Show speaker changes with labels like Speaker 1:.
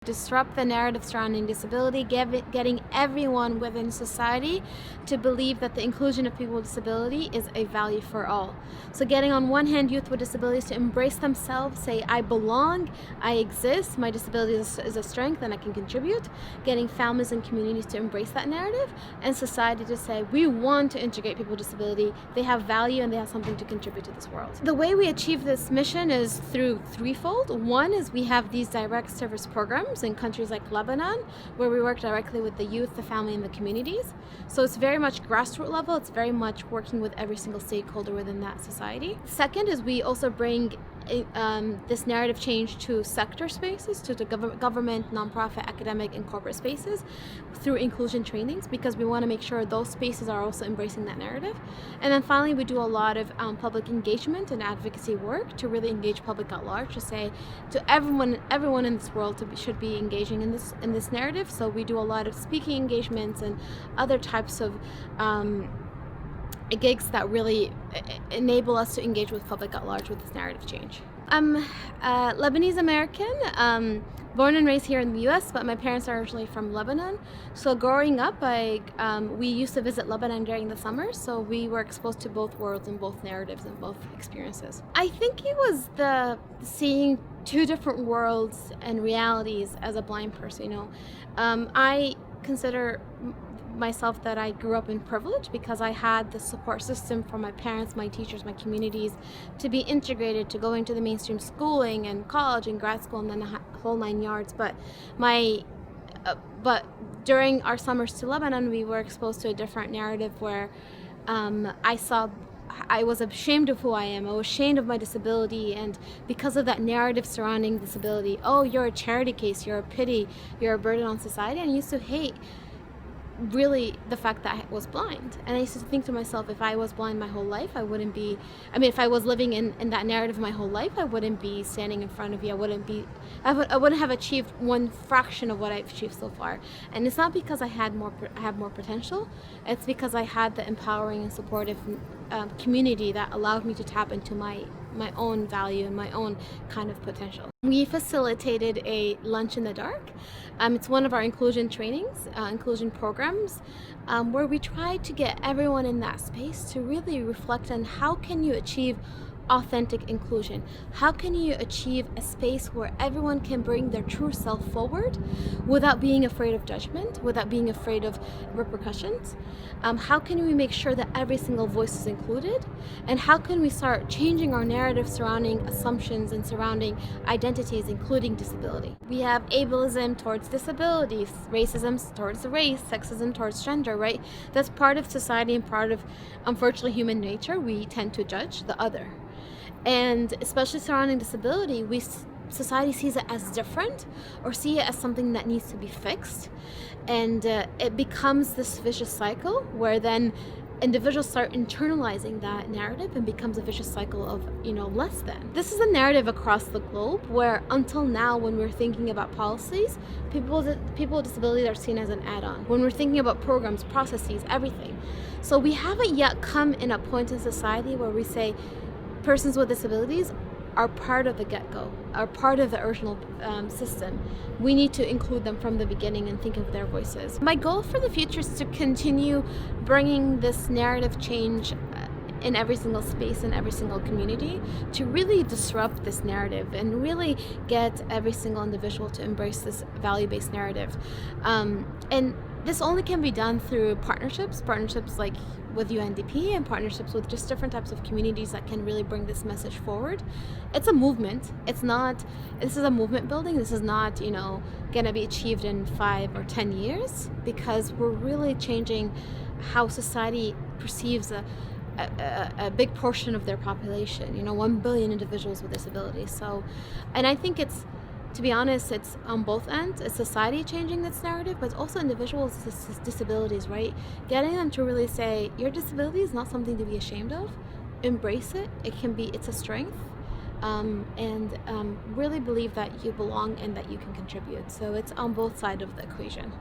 Speaker 1: disrupt the narrative surrounding disability, getting everyone within society to believe that the inclusion of people with disability is a value for all. So getting on one hand youth with disabilities to embrace themselves, say I belong, I exist, my disability is a strength and I can contribute. Getting families and communities to embrace that narrative, and society to say we want to integrate people with disability, they have value and they have something to contribute to this world. The way we achieve this mission is through threefold. One is we have these direct service programs in countries like Lebanon, where we work directly with the youth, the family, and the communities. So it's very much grassroots level. It's very much working with every single stakeholder within that society. Second is we also bring this narrative change to sector spaces, to the government, nonprofit, academic, and corporate spaces through inclusion trainings, because we want to make sure those spaces are also embracing that narrative. And then finally, we do a lot of public engagement and advocacy work to really engage public at large, to say to everyone in this world should be engaging in this narrative. So we do a lot of speaking engagements and other types of gigs that really enable us to engage with public at large with this narrative change. I'm Lebanese American, born and raised here in the US, but my parents are originally from Lebanon. So growing up, we used to visit Lebanon during the summer, so we were exposed to both worlds and both narratives and both experiences. I think it was the seeing two different worlds and realities as a blind person. I consider myself that I grew up in privilege because I had the support system from my parents, my teachers, my communities to be integrated, to go into the mainstream schooling and college and grad school and then the whole 9 yards. But during our summers to Lebanon, we were exposed to a different narrative where I was ashamed of who I am. I was ashamed of my disability, and because of that narrative surrounding disability, oh, you're a charity case, you're a pity, you're a burden on society, and I used to hate really the fact that I was blind. And I used to think to myself, if I was blind my whole life, if I was living in that narrative my whole life, I wouldn't be standing in front of you. I wouldn't have achieved one fraction of what I've achieved so far. And it's not because I have more potential, it's because I had the empowering and supportive community that allowed me to tap into my own value and my own kind of potential. We facilitated a lunch in the dark. It's one of our inclusion trainings, inclusion programs, where we try to get everyone in that space to really reflect on how can you achieve authentic inclusion? How can you achieve a space where everyone can bring their true self forward without being afraid of judgment, without being afraid of repercussions? How can we make sure that every single voice is included? And how can we start changing our narrative surrounding assumptions and surrounding identities, including disability? We have ableism towards disabilities, racism towards race, sexism towards gender, right? That's part of society and part of, unfortunately, human nature. We tend to judge the other. And especially surrounding disability, society sees it as different or see it as something that needs to be fixed. And it becomes this vicious cycle where then individuals start internalizing that narrative and becomes a vicious cycle of, less than. This is a narrative across the globe where until now, when we're thinking about policies, people with disabilities are seen as an add-on. When we're thinking about programs, processes, everything. So we haven't yet come in a point in society where we say, persons with disabilities are part of the get-go, are part of the original system. We need to include them from the beginning and think of their voices. My goal for the future is to continue bringing this narrative change in every single space, in every single community, to really disrupt this narrative and really get every single individual to embrace this value-based narrative. And this only can be done through partnerships like with UNDP and partnerships with just different types of communities that can really bring this message forward. It's a movement. This is a movement building. This is not, gonna be achieved in 5 or 10 years, because we're really changing how society perceives a big portion of their population, 1 billion individuals with disabilities. So, and I think to be honest, it's on both ends. It's society changing this narrative, but it's also individuals with disabilities, right? Getting them to really say, your disability is not something to be ashamed of. Embrace it. It's a strength. And really believe that you belong and that you can contribute. So it's on both sides of the equation.